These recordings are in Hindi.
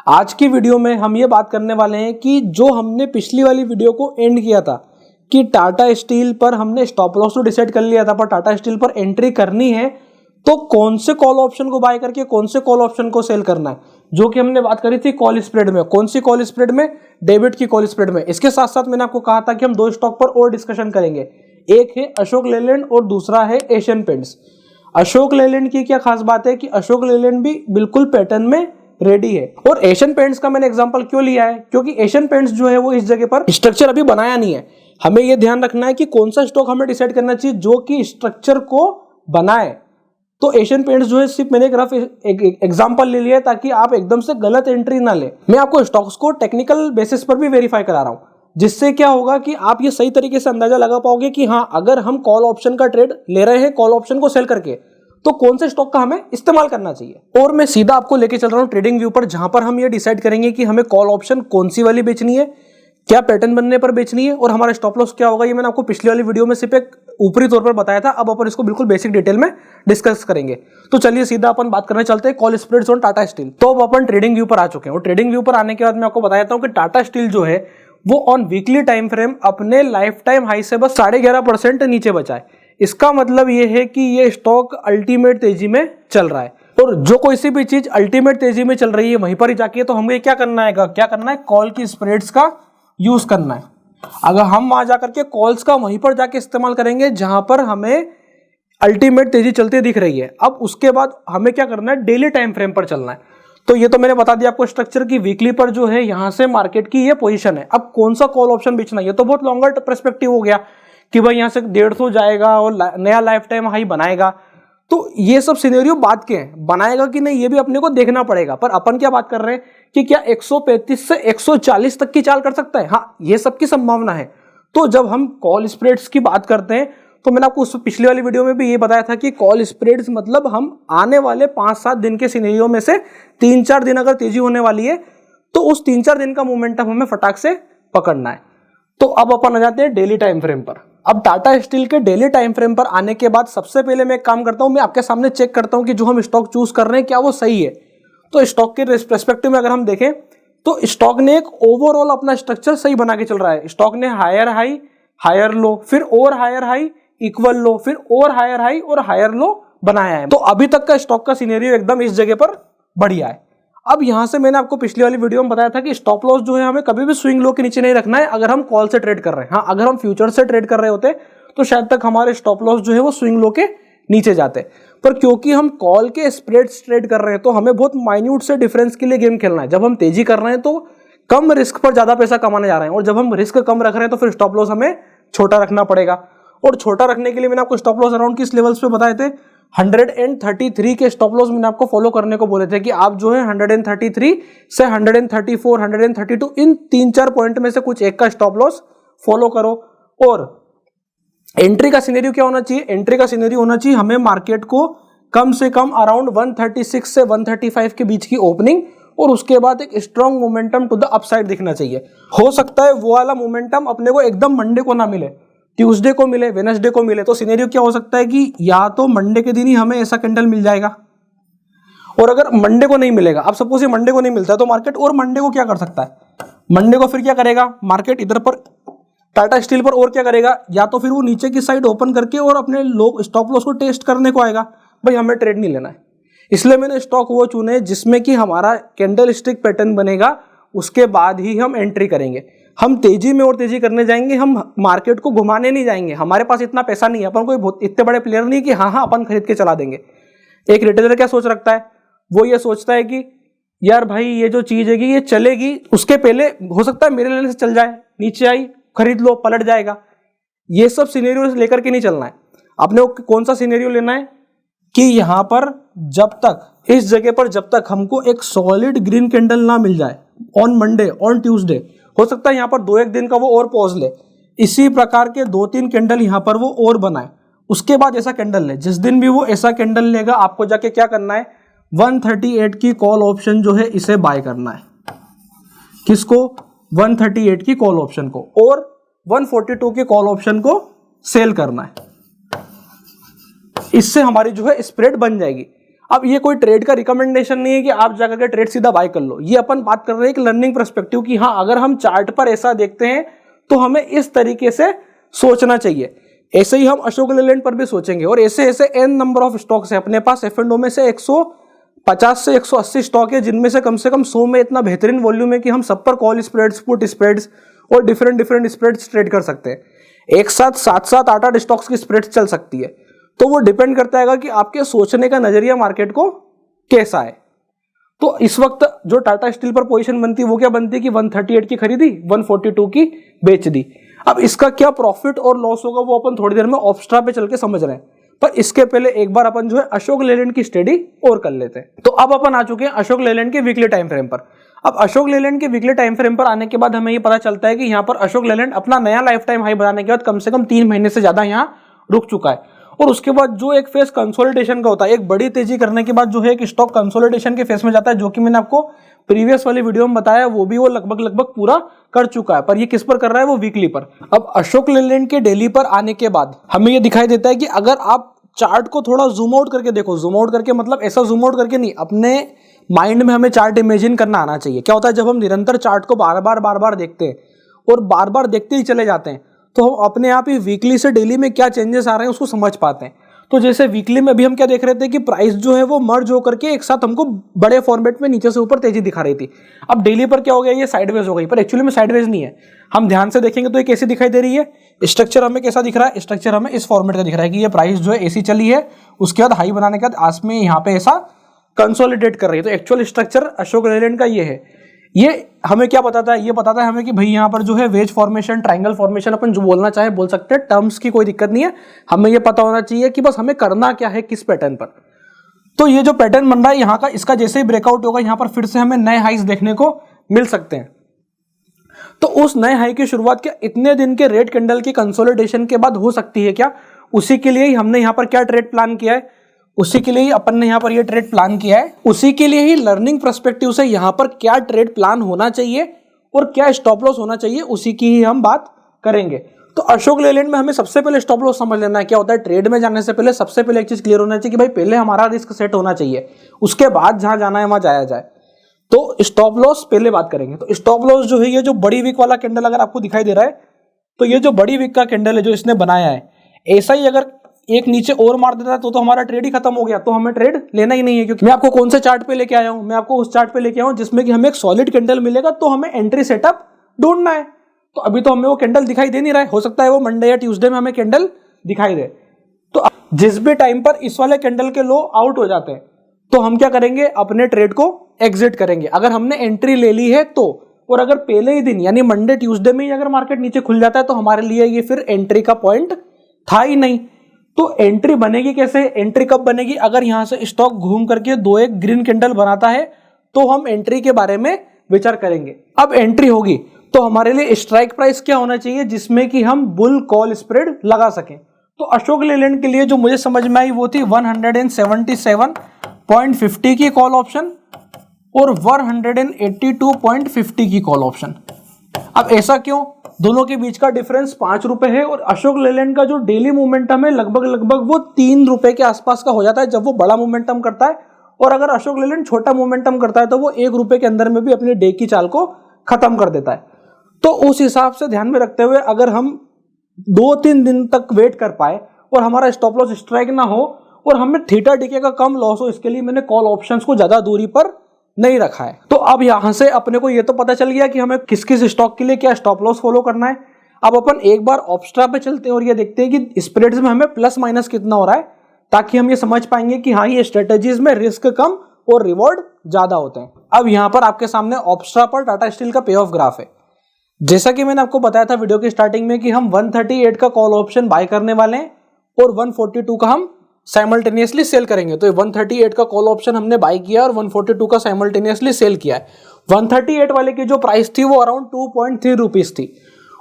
आज की वीडियो में हम ये बात करने वाले हैं कि जो हमने पिछली वाली वीडियो को एंड किया था कि टाटा स्टील पर हमने स्टॉप लॉस तो डिसाइड कर लिया था, पर टाटा स्टील पर एंट्री करनी है तो कौन से कॉल ऑप्शन को बाय करके कौन से कॉल ऑप्शन को सेल करना है, जो कि हमने बात करी थी कॉल स्प्रेड में। कौन सी कॉल स्प्रेड में? डेबिट की कॉल स्प्रेड में। इसके साथ साथ मैंने आपको कहा था कि हम दो स्टॉक पर और डिस्कशन करेंगे, एक है अशोक लेलैंड और दूसरा है एशियन पेंट्स। अशोक लेलैंड की क्या खास बात है कि अशोक लेलैंड भी बिल्कुल पैटर्न में रेडी है। और एशियन पेंट्स का मैंने एग्जांपल क्यों लिया है, क्योंकि एशियन पेंट्स जो है वो इस जगह पर स्ट्रक्चर अभी बनाया नहीं है। हमें यह ध्यान रखना है कि कौन सा स्टॉक हमें डिसाइड करना चाहिए जो कि स्ट्रक्चर को बनाए। तो एशियन पेंट्स जो है सिर्फ मैंने एक एग्जांपल ले लिया है ताकि आप एकदम से गलत एंट्री ना ले। मैं आपको स्टॉक्स को टेक्निकल बेसिस पर भी वेरीफाई करा रहा हूं, जिससे क्या होगा कि आप ये सही तरीके से अंदाजा लगा पाओगे कि हाँ, अगर हम कॉल ऑप्शन का ट्रेड ले रहे हैं, कॉल ऑप्शन को सेल करके, तो कौन से स्टॉक का हमें इस्तेमाल करना चाहिए। और मैं सीधा आपको लेके चल रहा हूं ट्रेडिंग व्यू पर, जहां पर हम ये डिसाइड करेंगे कि हमें कॉल ऑप्शन कौन सी वाली बेचनी है, क्या पैटर्न बनने पर बेचनी है और हमारा स्टॉप लॉस क्या होगा। ये मैंने आपको पिछली वाली वीडियो में सिर्फ एक ऊपरी तौर पर बताया था, अब अपन इसको बिल्कुल बेसिक डिटेल में डिस्कस करेंगे। तो चलिए सीधा अपन बात करने चलते हैं call spreads on Tata steel. तो अब अपन ट्रेडिंग व्यू पर आ चुके हैं और ट्रेडिंग व्यू पर आने के बाद मैं आपको बता देता हूं कि टाटा स्टील जो है वो ऑन वीकली टाइम फ्रेम अपने लाइफ टाइम हाई से बस 11.5% नीचे बचा है। इसका मतलब ये है कि ये स्टॉक अल्टीमेट तेजी में चल रहा है और जो कोई सी भी चीज अल्टीमेट तेजी में चल रही है वहीं पर ही जाके तो हमें क्या करना है, कॉल की स्प्रेड्स का यूज करना है। अगर हम वहां जाकर के कॉल्स का वहीं पर जाके इस्तेमाल करेंगे जहां पर हमें अल्टीमेट तेजी चलती दिख रही है, अब उसके बाद हमें क्या करना है, डेली टाइम फ्रेम पर चलना है। तो ये तो मैंने बता दिया आपको स्ट्रक्चर की वीकली पर जो है यहां से मार्केट की ये पोजीशन है। अब कौन सा कॉल ऑप्शन बेचना है, ये तो बहुत लॉन्गर पर्सपेक्टिव हो गया कि भाई यहां से 150 जाएगा और नया लाइफ टाइम हाई बनाएगा। तो ये सब सिनेरियो बात के हैं, बनाएगा कि नहीं ये भी अपने को देखना पड़ेगा। पर अपन क्या बात कर रहे हैं कि क्या 135 से 140 तक की चाल कर सकता है, हाँ ये सब की संभावना है। तो जब हम कॉल स्प्रेड्स की बात करते हैं तो मैंने आपको उस पिछली वाली वीडियो में भी ये बताया था कि कॉल स्प्रेड्स मतलब हम आने वाले 5-7 दिन के सिनेरियो में से 3-4 दिन अगर तेजी होने वाली है तो उस 3-4 दिन का मोमेंटम हमें फटाक से पकड़ना है। तो अब अपन आ जाते हैं डेली टाइम फ्रेम पर। अब टाटा स्टील के डेली टाइम फ्रेम पर आने के बाद सबसे पहले मैं एक काम करता हूं, मैं आपके सामने चेक करता हूं कि जो हम स्टॉक चूज कर रहे हैं क्या वो सही है। तो स्टॉक के पर्सपेक्टिव में अगर हम देखें तो स्टॉक ने एक ओवरऑल अपना स्ट्रक्चर सही बना के चल रहा है। स्टॉक ने हायर हाई, हायर लो, फिर और हायर हाई, इक्वल लो, फिर और हायर हाई और हायर लो बनाया है। तो अभी तक का स्टॉक का सिनेरियो एकदम इस जगह पर बढ़िया है। अब यहां से मैंने आपको पिछली वाली वीडियो में बताया था कि स्टॉप लॉस जो है हमें कभी भी स्विंग लो के नीचे नहीं रखना है अगर हम कॉल से ट्रेड कर रहे हैं। हाँ, अगर हम फ्यूचर से ट्रेड कर रहे होते तो शायद तक हमारे स्टॉप लॉस जो है वो स्विंग लो के नीचे जाते, पर क्योंकि हम कॉल के स्प्रेड्स ट्रेड कर रहे हैं तो हमें बहुत माइन्यूट से डिफरेंस के लिए गेम खेलना है। जब हम तेजी कर रहे हैं तो कम रिस्क पर ज्यादा पैसा कमाने जा रहे हैं और जब हम रिस्क कम रख रहे हैं तो फिर स्टॉप लॉस हमें छोटा रखना पड़ेगा। और छोटा रखने के लिए मैंने आपको स्टॉप लॉस अराउंड किस लेवल्स पे बताए थे, 133 के स्टॉप लॉस मैंने आपको फॉलो करने को बोले थे कि आप जो है 133 से 134, 132 इन 3-4 पॉइंट में से कुछ एक का स्टॉप लॉस फॉलो करो। और एंट्री का सिनेरियो क्या होना चाहिए, एंट्री का सिनेरियो होना चाहिए हमें मार्केट को कम से कम अराउंड 136 से 135 के बीच की ओपनिंग और उसके बाद एक strong momentum to the upside दिखना चाहिए। हो सकता है वो वाला मोमेंटम अपने को एकदम मंडे को ना मिले, ट्यूसडे को मिले, वेडनेसडे को मिले। तो सिनेरियो क्या हो सकता है कि या तो मंडे के दिन ही हमें ऐसा कैंडल मिल जाएगा, और अगर मंडे को नहीं मिलेगा, अब सपोज ये मंडे को नहीं मिलता है तो मार्केट और मंडे को क्या कर सकता है, मंडे को फिर क्या करेगा मार्केट इधर पर टाटा स्टील पर और क्या करेगा, या तो फिर वो नीचे की साइड ओपन करके और अपने लो स्टॉप लॉस को टेस्ट करने को आएगा। भाई हमें ट्रेड नहीं लेना है, इसलिए मैंने स्टॉक वो चुने जिसमें कि हमारा कैंडल स्टिक पैटर्न बनेगा, उसके बाद ही हम एंट्री करेंगे। हम तेजी में और तेजी करने जाएंगे, हम मार्केट को घुमाने नहीं जाएंगे। हमारे पास इतना पैसा नहीं है, अपन कोई बहुत इतने बड़े प्लेयर नहीं कि हाँ अपन खरीद के चला देंगे। एक रिटेलर क्या सोच रखता है, वो ये सोचता है कि यार भाई ये जो चीज है ये चलेगी, उसके पहले हो सकता है मेरे लेने से चल जाए, नीचे आई खरीद लो पलट जाएगा। ये सब सिनेरियो लेकर के नहीं चलना है। अपने को कौन सा सिनेरियो लेना है कि यहां पर जब तक इस जगह पर जब तक हमको एक सॉलिड ग्रीन कैंडल ना मिल जाए ऑन मंडे, ऑन ट्यूसडे, हो सकता है यहां पर 2-1 दिन का वो और पॉज ले, इसी प्रकार के 2-3 कैंडल यहां पर वो और बनाए, उसके बाद ऐसा कैंडल ले। जिस दिन भी वो ऐसा कैंडल लेगा आपको जाके क्या करना है, 138 की कॉल ऑप्शन जो है इसे बाय करना है। किसको? 138 की कॉल ऑप्शन को, और 142 की कॉल ऑप्शन को सेल करना है। इससे हमारी जो है स्प्रेड बन जाएगी। अब ये कोई ट्रेड का रिकमेंडेशन नहीं है कि आप जाकर के ट्रेड सीधा बाय कर लो, ये अपन बात कर रहे हैं एक लर्निंग पर्सपेक्टिव की हाँ अगर हम चार्ट पर ऐसा देखते हैं तो हमें इस तरीके से सोचना चाहिए। ऐसे ही हम अशोक लेलैंड पर भी सोचेंगे और ऐसे ऐसे एन नंबर ऑफ स्टॉक्स है अपने पास। F&O में से 150 से 180 स्टॉक है जिनमें से कम 100 में इतना बेहतरीन वॉल्यूम है कि हम सब पर कॉल स्प्रेड्स, पुट स्प्रेड्स और डिफरेंट स्प्रेड्स ट्रेड कर सकते हैं। एक साथ 7 8 स्टॉक्स की स्प्रेड्स चल सकती है। तो वो डिपेंड करता है कि आपके सोचने का नजरिया मार्केट को कैसा है। तो इस वक्त जो टाटा स्टील पर पोजीशन बनती है वो क्या बनती है कि 138 की खरीदी, 142 की बेच दी। अब इसका क्या प्रॉफिट और लॉस होगा वो अपन थोड़ी देर में ऑप्स्ट्रा पे चल के समझ रहे हैं, पर इसके पहले एक बार अपन जो है अशोक लेलैंड की स्टडी और कर लेते हैं। तो अब अपन आ चुके हैं अशोक लेलैंड के वीकली टाइम फ्रेम पर। अब अशोक लेलैंड के वीकली टाइम फ्रेम पर आने के बाद हमें ये पता चलता है कि यहाँ पर अशोक लेलैंड अपना नया लाइफ टाइम हाई बनाने के बाद कम से कम 3 महीने से ज्यादा यहाँ रुक चुका है। और उसके बाद जो एक फेस कंसोलिडेशन का होता है, एक बड़ी तेजी करने के बाद जो है एक स्टॉक कंसोलिडेशन के फेस में जाता है, जो कि मैंने आपको प्रीवियस वाली वीडियो में बताया, वो लगभग पूरा कर चुका है। पर ये किस पर कर रहा है, वो वीकली पर। अब अशोक लेलैंड के डेली पर आने के बाद हमें ये दिखाई देता है कि अगर आप चार्ट को थोड़ा जूम आउट करके देखो, जूम आउट करके मतलब ऐसा जूम आउट करके नहीं, अपने माइंड में हमें चार्ट इमेजिन करना आना चाहिए। क्या होता है जब हम निरंतर चार्ट को बार बार देखते हैं और बार बार देखते ही चले जाते हैं तो हम अपने आप ही वीकली से डेली में क्या चेंजेस आ रहे हैं उसको समझ पाते हैं। तो जैसे वीकली में अभी हम क्या देख रहे थे कि प्राइस जो है वो मर्ज होकर के एक साथ हमको बड़े फॉर्मेट में नीचे से ऊपर तेजी दिखा रही थी। अब डेली पर क्या हो गया, ये साइडवेज हो गई, पर एक्चुअली में साइडवेज नहीं है। हम ध्यान से देखेंगे तो ये कैसी दिखाई दे रही है, स्ट्रक्चर हमें कैसा दिख रहा है, स्ट्रक्चर हमें इस फॉर्मेट का दिख रहा है कि ये प्राइस जो है ऐसी चली है, उसके बाद हाई बनाने के बाद आज में यहाँ पे ऐसा कंसोलिडेट कर रही है। तो एक्चुअल स्ट्रक्चर अशोक लेलैंड का ये है। ये हमें क्या बताता है, ये बताता है हमें कि भाई यहाँ पर जो है वेज फॉर्मेशन, ट्रायंगल फॉर्मेशन, अपन जो बोलना चाहे बोल सकते हैं, टर्म्स की कोई दिक्कत नहीं है। हमें ये पता होना चाहिए कि बस हमें करना क्या है किस पैटर्न पर। तो ये जो पैटर्न बन रहा है यहाँ का, इसका जैसे ही ब्रेकआउट होगा यहाँ पर फिर से हमें नए हाइस देखने को मिल सकते हैं। तो उस नए हाई की शुरुआत क्या इतने दिन के रेड कैंडल की कंसोलिडेशन के बाद हो सकती है क्या, उसी के लिए ही हमने यहाँ पर क्या ट्रेड प्लान किया है, उसी के लिए ही अपन ने यहाँ पर ये ट्रेड प्लान किया है। उसी के लिए ही लर्निंग पर्सपेक्टिव से यहाँ पर क्या ट्रेड प्लान होना चाहिए और क्या स्टॉप लॉस होना चाहिए, उसी की ही हम बात करेंगे। तो अशोक लेलैंड में हमें सबसे पहले स्टॉप लॉस समझ लेना है। क्या होता है, ट्रेड में जाने से पहले सबसे पहले एक चीज क्लियर होना चाहिए कि भाई पहले हमारा रिस्क सेट होना चाहिए, उसके बाद जहां जाना है वहां जाया जाए। तो स्टॉप लॉस पहले बात करेंगे। तो स्टॉप लॉस जो है, ये जो बड़ी वीक वाला कैंडल अगर आपको दिखाई दे रहा है, तो ये जो बड़ी वीक का कैंडल है जो इसने बनाया है, ऐसा ही अगर एक नीचे और मार देता है तो हमारा ट्रेड ही खत्म हो गया, तो हमें ट्रेड लेना ही नहीं है। क्योंकि मैं आपको कौन से चार्ट पे लेके आया हूं, मैं आपको उस चार्ट पे लेके आया हूं जिसमें कि हमें एक सॉलिड कैंडल मिलेगा, तो हमें एंट्री सेटअप ढूंढना है। तो अभी तो हमें वो कैंडल दिखाई दे नहीं रहा है, हो सकता है वो मंडे या ट्यूसडे में हमें कैंडल दिखाई दे। तो जिस भी टाइम पर इस वाले कैंडल के लो आउट हो जाते हैं तो हम क्या करेंगे, अपने ट्रेड को एग्जिट करेंगे। अगर हमने एंट्री ले ली है तो, और अगर पहले ही दिन यानी मंडे ट्यूसडे में ही अगर मार्केट नीचे खुल जाता है तो हमारे लिए ये फिर एंट्री का पॉइंट था ही नहीं। तो एंट्री बनेगी कैसे, एंट्री कब बनेगी, अगर यहां से स्टॉक घूम करके 2 एक ग्रीन कैंडल बनाता है तो हम एंट्री के बारे में विचार करेंगे। अब एंट्री होगी तो हमारे लिए स्ट्राइक प्राइस क्या होना चाहिए जिसमें कि हम बुल कॉल स्प्रेड लगा सकें। तो अशोक लेलैंड के लिए जो मुझे समझ में आई वो थी 177.50 की कॉल ऑप्शन और 182.50 की कॉल ऑप्शन। अब ऐसा क्यों, दोनों के बीच का डिफरेंस 5 रुपए है और अशोक लेलैंड का जो डेली मोमेंटम है लगभग वो 3 रुपए के आसपास का हो जाता है जब वो बड़ा मोमेंटम करता है। और अगर अशोक लेलैंड छोटा मोमेंटम करता है तो वो 1 रुपए के अंदर में भी अपने डे की चाल को खत्म कर देता है। तो उस हिसाब से ध्यान में रखते हुए अगर हम 2-3 दिन तक वेट कर पाए और हमारा स्टॉप लॉस स्ट्राइक ना हो और हमें थीटा डीके का कम लॉस हो, इसके लिए मैंने कॉल ऑप्शंस को ज्यादा दूरी पर नहीं रखा है। तो अब यहां से अपने को ये तो पता चल गया कि हमें किस किस स्टॉक के लिए क्या स्टॉप लॉस फॉलो करना है। अब अपन एक बार ऑप्स्ट्रा पे चलते हैं और ये देखते हैं कि स्प्रेड्स में हमें प्लस माइनस कितना हो रहा है, ताकि हम ये समझ पाएंगे कि हाँ ये स्ट्रेटेजीज में रिस्क कम और रिवॉर्ड ज्यादा होते हैं। अब यहां पर आपके सामने ऑप्स्ट्रा पर टाटा स्टील का पे ऑफ ग्राफ है। जैसा कि मैंने आपको बताया था वीडियो की स्टार्टिंग में कि हम 138 का कॉल ऑप्शन बाय करने वाले हैं और 142 का हम साइमल्टेनियसली सेल करेंगे। तो 138 का कॉल ऑप्शन हमने बाय किया और 142 का साइमल्टेनियसली सेल किया है। 138 वाले की जो प्राइस थी वो अराउंड 2.3 रुपीज थी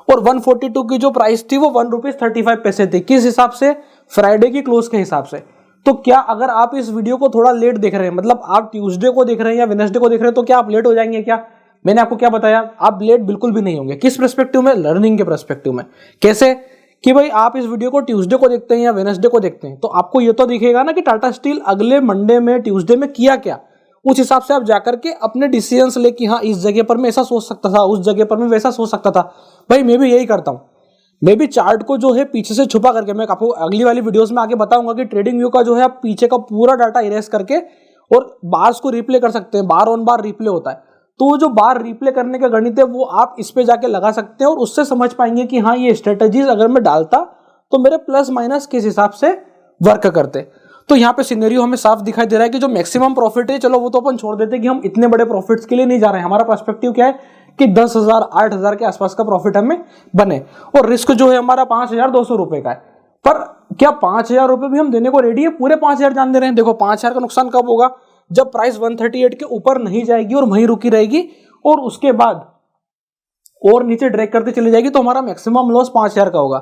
और 142 की जो प्राइस थी वो 1.35 रुपीज थी। किस हिसाब से, फ्राइडे की क्लोज के हिसाब से। तो क्या अगर आप इस वीडियो को थोड़ा लेट देख रहे हैं, मतलब आप ट्यूसडे को देख रहे हैं या वेडनेसडे को देख रहे हैं, तो क्या आप लेट हो जाएंगे क्या? मैंने आपको क्या बताया, आप लेट बिल्कुल भी नहीं होंगे। किस पर्सपेक्टिव में, लर्निंग के पर्सपेक्टिव में। कैसे कि भाई आप इस वीडियो को ट्यूसडे को देखते हैं या वेडनेसडे को देखते हैं, तो आपको ये तो दिखेगा ना कि टाटा स्टील अगले मंडे में ट्यूसडे में किया क्या। उस हिसाब से आप जाकर के अपने डिसीजंस ले कि हाँ इस जगह पर मैं ऐसा सोच सकता था, उस जगह पर मैं वैसा सोच सकता था। भाई मैं भी यही करता हूँ, मैं भी चार्ट को जो है पीछे से छुपा करके, मैं आपको अगली वाली वीडियोस में आगे बताऊंगा कि ट्रेडिंग व्यू का जो है आप पीछे का पूरा डाटा इरेज करके और बार्स को रिप्ले कर सकते हैं, बार ऑन बार रिप्ले होता है। तो वो जो बार रिप्ले करने का गणित है वो आप इस पे जाके लगा सकते हैं और उससे समझ पाएंगे कि हाँ ये स्ट्रेटेजीज अगर मैं डालता तो मेरे प्लस माइनस किस हिसाब से वर्क करते। तो यहाँ पे सिनेरियो हमें साफ दिखाई दे रहा है कि जो मैक्सिमम प्रॉफिट है, चलो वो तो अपन छोड़ देते हैं कि हम इतने बड़े प्रॉफिट्स के लिए नहीं जा रहे हैं। हमारा पर्सपेक्टिव क्या है कि 10,000 8,000 के आसपास का प्रॉफिट हमें बने और रिस्क जो है हमारा 5,200 रुपए का है। पर क्या 5,000 रुपए भी हम देने को रेडी है? पूरे 5,000 जान दे रहे हैं? देखो 5,000 का नुकसान कब होगा? जब प्राइस 138 के ऊपर नहीं जाएगी और वहीं रुकी रहेगी और उसके बाद और नीचे ड्रैग करते चली जाएगी, तो हमारा मैक्सिमम लॉस 5,000 का होगा।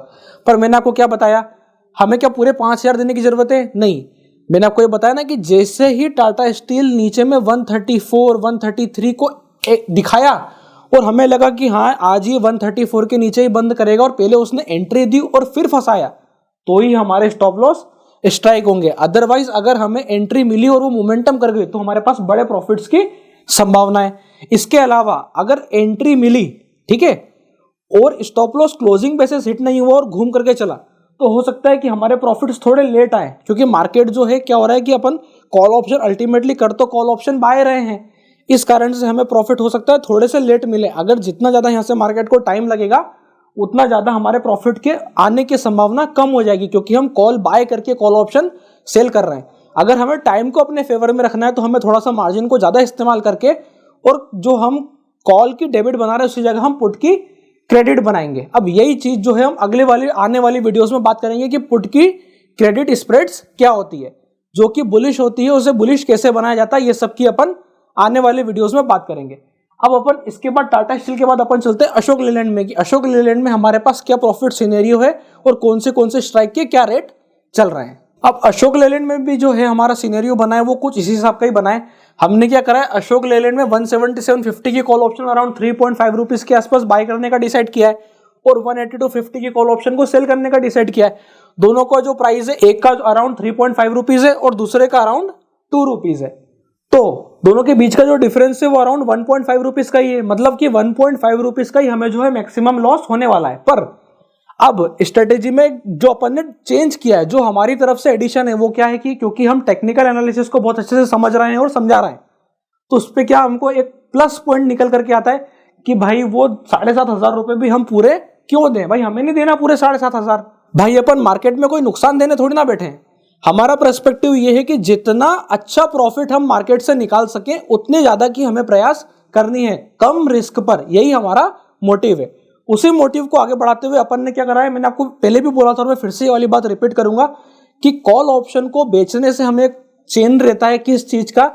पर मैंने आपको क्या बताया, हमें क्या पूरे 5,000 देने की जरूरत है? नहीं। मैंने आपको ये बताया ना कि जैसे ही टाटा स्टील नीचे में 134 133 को दिखाया और हमें लगा कि हाँ आज ये 134 के नीचे ही बंद करेगा और पहले उसने एंट्री दी और फिर फंसाया, तो ही हमारे स्टॉप लॉस स्ट्राइक होंगे। अदरवाइज अगर हमें एंट्री मिली और वो मोमेंटम कर गई तो हमारे पास बड़े प्रॉफिट्स की संभावना है। इसके अलावा अगर एंट्री मिली, ठीक है, और stop loss closing basis hit नहीं हुआ और घूम करके चला, तो हो सकता है कि हमारे प्रॉफिट्स थोड़े लेट आए, क्योंकि मार्केट जो है क्या हो रहा है कि अपन कॉल ऑप्शन अल्टीमेटली कर तो कॉल ऑप्शन बाय रहे हैं, इस कारण से हमें प्रॉफिट हो सकता है थोड़े से लेट मिले। अगर जितना ज्यादा यहाँ से मार्केट को टाइम लगेगा उतना ज्यादा हमारे प्रॉफिट के आने की संभावना कम हो जाएगी, क्योंकि हम कॉल बाय करके कॉल ऑप्शन सेल कर रहे हैं। अगर हमें टाइम को अपने फेवर में रखना है तो हमें थोड़ा सा मार्जिन को ज्यादा इस्तेमाल करके और जो हम कॉल की डेबिट बना रहे हैं उसी जगह हम पुट की क्रेडिट बनाएंगे। अब यही चीज जो है हम अगले वाली आने वाली वीडियोस में बात करेंगे कि पुट की क्रेडिट स्प्रेड्स क्या होती है, जो कि बुलिश होती है, उसे बुलिश कैसे बनाया जाता है, ये सब की अपन आने वाले वीडियोस में बात करेंगे। अब अपन इसके बाद टाटा स्टील के बाद अपन चलते हैं अशोक लेलैंड में कि अशोक लेलैंड में हमारे पास क्या प्रॉफिट सिनेरियो है और कौन से स्ट्राइक के क्या रेट चल रहे हैं। अब अशोक लेलैंड में भी जो है हमारा सिनेरियो बना है वो कुछ इसी हिसाब का ही बना है। हमने क्या करा है, अशोक लेलैंड में 177.50 की कॉल ऑप्शन अराउंड 3.5 रुपीज के आसपास बाय करने का डिसाइड किया है और 182.50 की कॉल ऑप्शन को सेल करने का डिसाइड किया है। दोनों का जो प्राइस है, एक का अराउंड 3.5 रुपीज है और दूसरे का अराउंड 2 रुपीज है, तो दोनों के बीच का जो डिफरेंस है वो अराउंड 1.5 रुपीज का ही है। मतलब कि 1.5 रुपीज का ही हमें जो है मैक्सिमम लॉस होने वाला है। पर अब स्ट्रेटेजी में जो अपन ने चेंज किया है, जो हमारी तरफ से एडिशन है, वो क्या है कि क्योंकि हम टेक्निकल एनालिसिस को बहुत अच्छे से समझ रहे हैं और समझा रहे हैं, तो उस पर क्या हमको एक प्लस पॉइंट निकल करके आता है कि भाई वो 7,500 रुपए भी हम पूरे क्यों दें? भाई हमें नहीं देना पूरे 7,500। भाई अपन मार्केट में कोई नुकसान देने थोड़ी ना बैठे हैं। हमारा पर्सपेक्टिव ये है कि जितना अच्छा प्रॉफिट हम मार्केट से निकाल सके उतने ज्यादा की हमें प्रयास करनी है, कम रिस्क पर। यही हमारा मोटिव है। उसी मोटिव को आगे बढ़ाते हुए अपन ने क्या करा है, मैंने आपको पहले भी बोला था और मैं फिर से ये वाली बात रिपीट करूंगा कि कॉल ऑप्शन को बेचने से हमें एक चेन रहता है किस चीज का,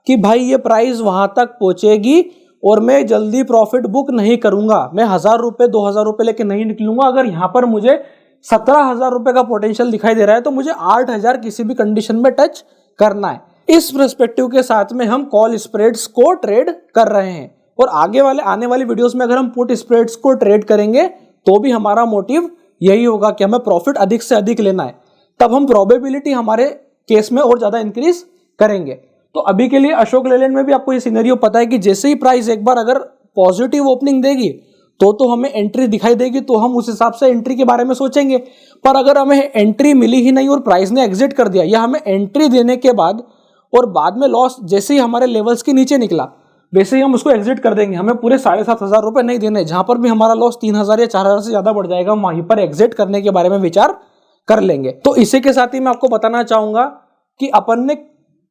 कि भाई ये प्राइस वहां तक पहुंचेगी और मैं जल्दी प्रॉफिट बुक नहीं करूंगा, मैं 1,000 रुपए 2,000 रुपए लेके नहीं निकलूंगा। अगर यहां पर मुझे 17,000 रुपए का पोटेंशियल दिखाई दे रहा है तो मुझे 8,000 किसी भी कंडीशन में टच करना है। इस पर्सपेक्टिव के साथ में हम कॉल स्प्रेड्स को ट्रेड कर रहे हैं और आने वाली वीडियोस में अगर हम पुट स्प्रेड्स को ट्रेड करेंगे तो भी हमारा मोटिव यही होगा कि हमें प्रॉफिट अधिक से अधिक लेना है। तब हम प्रोबेबिलिटी हमारे केस में और ज्यादा इंक्रीज करेंगे। तो अभी के लिए अशोक लेलैंड में भी आपको ये सिनेरियो पता है कि जैसे ही प्राइस एक बार अगर पॉजिटिव ओपनिंग देगी तो हमें एंट्री दिखाई देगी, तो हम उस हिसाब से एंट्री के बारे में सोचेंगे। पर अगर हमें एंट्री मिली ही नहीं और प्राइस ने एग्जिट कर दिया, या हमें एंट्री देने के बाद और बाद में लॉस जैसे ही हमारे लेवल्स के नीचे निकला वैसे ही हम उसको एग्जिट कर देंगे। हमें पूरे 7,500 रुपए नहीं देने, जहां पर भी हमारा लॉस 3,000 या 4,000 से ज्यादा बढ़ जाएगा हम वहीं पर एग्जिट करने के बारे में विचार कर लेंगे। तो इसी के साथ ही मैं आपको बताना चाहूंगा कि अपन ने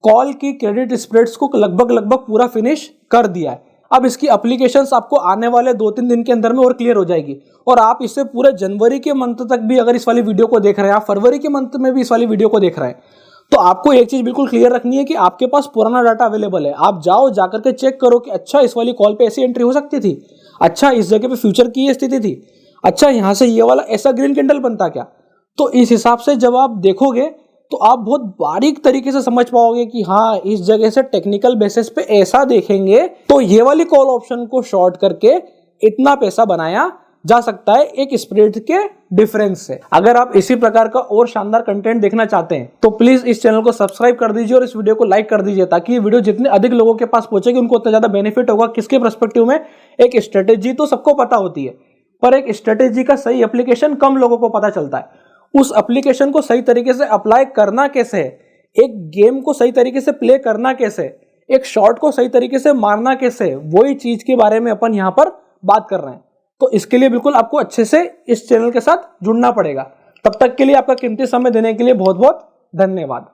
कॉल की क्रेडिट स्प्रेड्स को लगभग पूरा फिनिश कर दिया है। अब इसकी एप्लीकेशंस आपको आने वाले 2-3 दिन के अंदर में और क्लियर हो जाएगी और आप इसे पूरे जनवरी के मंथ तक भी अगर इस वाली वीडियो को देख रहे हैं, आप फरवरी के मंथ में भी इस वाली वीडियो को देख रहे हैं, तो आपको एक चीज बिल्कुल क्लियर रखनी है कि आपके पास पुराना डाटा अवेलेबल है। आप जाओ जाकर के चेक करो कि अच्छा इस वाली कॉल पे ऐसी एंट्री हो सकती थी, अच्छा इस जगह पे फ्यूचर की ये स्थिति थी, अच्छा यहां से ये वाला ऐसा ग्रीन कैंडल बनता क्या। तो इस हिसाब से जब आप देखोगे तो आप बहुत बारीक तरीके से समझ पाओगे कि हाँ इस जगह से टेक्निकल बेसिस पे ऐसा देखेंगे तो ये वाली कॉल ऑप्शन को शॉर्ट करके इतना पैसा बनाया जा सकता है एक स्प्रेड के डिफरेंस से। अगर आप इसी प्रकार का और शानदार कंटेंट देखना चाहते हैं तो प्लीज इस चैनल को सब्सक्राइब कर दीजिए और इस वीडियो को लाइक कर दीजिए, ताकि ये वीडियो जितने अधिक लोगों के पास पहुंचेगी उनको उतना ज्यादा बेनिफिट होगा। किसके पर्सपेक्टिव में? एक स्ट्रेटेजी तो सबको पता होती है, पर एक स्ट्रेटेजी का सही एप्लीकेशन कम लोगों को पता चलता है। उस एप्लीकेशन को सही तरीके से अप्लाई करना कैसे, एक गेम को सही तरीके से प्ले करना कैसे, एक शॉट को सही तरीके से मारना कैसे, वही चीज के बारे में अपन यहाँ पर बात कर रहे हैं। तो इसके लिए बिल्कुल आपको अच्छे से इस चैनल के साथ जुड़ना पड़ेगा। तब तक के लिए आपका कीमती समय देने के लिए बहुत बहुत धन्यवाद।